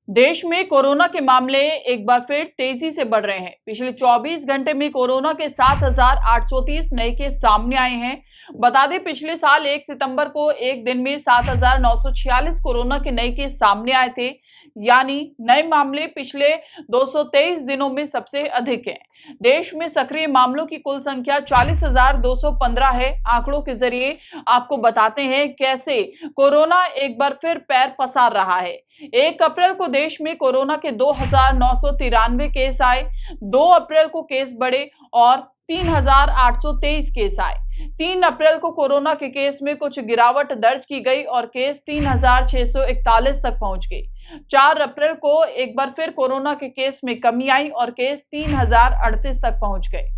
देश में कोरोना के मामले एक बार फिर तेजी से बढ़ रहे हैं। पिछले 24 घंटे में कोरोना के 7,830 नए केस सामने आए हैं। बता दें, पिछले साल 1 सितंबर को एक दिन में 7,946 कोरोना के नए केस सामने आए थे, यानी नए मामले पिछले 223 दिनों में सबसे अधिक हैं। देश में सक्रिय मामलों की कुल संख्या 40,215 है। आंकड़ों के जरिए आपको बताते हैं कैसे कोरोना एक बार फिर पैर पसार रहा है। 1 अप्रैल को देश में कोरोना के 2,993 केस आए। 2 अप्रैल को केस बढ़े और 3,823 केस आए। 3 अप्रैल को कोरोना के केस में कुछ गिरावट दर्ज की गई और केस 3,641 तक पहुंच गए। 4 अप्रैल को एक बार फिर कोरोना के केस में कमी आई और केस 3,038 तक पहुंच गए।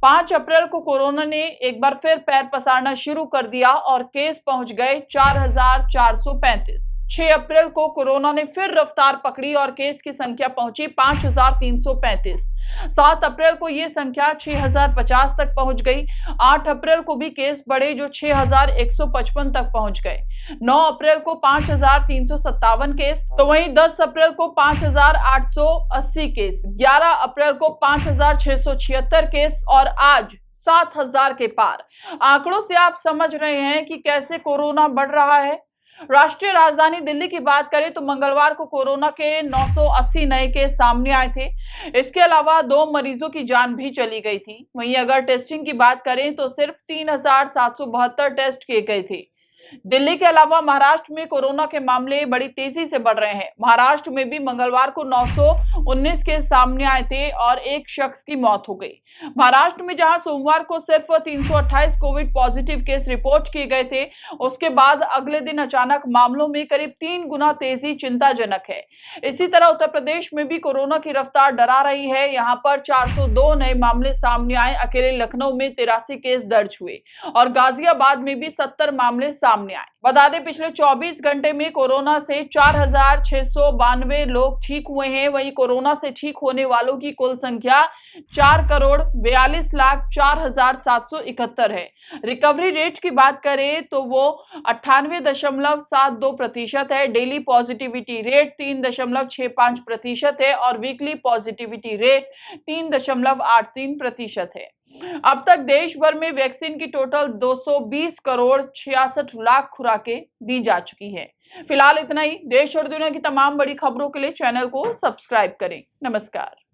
5 अप्रैल को कोरोना ने एक बार फिर पैर पसारना शुरू कर दिया और केस पहुंच गए 4,435। 6 अप्रैल को कोरोना ने फिर रफ्तार पकड़ी और केस की संख्या पहुंची 5,335। 7 अप्रैल को यह संख्या 6,050 तक पहुंच गई। 8 अप्रैल को भी केस बढ़े जो 6,155 तक पहुंच गए। 9 अप्रैल को 5,357 केस, तो वहीं 10 अप्रैल को 5,880 केस, 11 अप्रैल को 5,676 केस और आज 7,000 के पार। आंकड़ों से आप समझ रहे हैं कि कैसे कोरोना बढ़ रहा है। राष्ट्रीय राजधानी दिल्ली की बात करें तो मंगलवार को कोरोना के 980 नए केस सामने आए थे। इसके अलावा 2 मरीजों की जान भी चली गई थी। वहीं अगर टेस्टिंग की बात करें तो सिर्फ 3,772 टेस्ट किए गए थे। दिल्ली के अलावा महाराष्ट्र में कोरोना के मामले बड़ी तेजी से बढ़ रहे हैं। महाराष्ट्र में भी मंगलवार को 919 केस सामने आए थे और एक शख्स की मौत हो गई। महाराष्ट्र में जहां सोमवार को सिर्फ 328 कोविड पॉजिटिव केस रिपोर्ट किए गए थे, उसके बाद अगले दिन अचानक मामलों में करीब 3 गुना तेजी चिंताजनक है। इसी तरह उत्तर प्रदेश में भी कोरोना की रफ्तार डरा रही है। यहाँ पर 402 नए मामले सामने आए। अकेले लखनऊ में 83 केस दर्ज हुए और गाजियाबाद में भी 70 मामले सामने आए। बता दें, पिछले 24 घंटे में कोरोना से 4,692 लोग ठीक हुए हैं। वहीं कोरोना से ठीक होने वालों की कुल संख्या 4,42,04,771 है। रिकवरी रेट की बात करें तो वो 98.72% है। डेली पॉजिटिविटी रेट 3.65% है और वीकली पॉजिटिविटी रेट 3.83% है। अब तक देश भर में वैक्सीन की टोटल 220 करोड़ 66 लाख खुराकें दी जा चुकी हैं। फिलहाल इतना ही। देश और दुनिया की तमाम बड़ी खबरों के लिए चैनल को सब्सक्राइब करें। नमस्कार।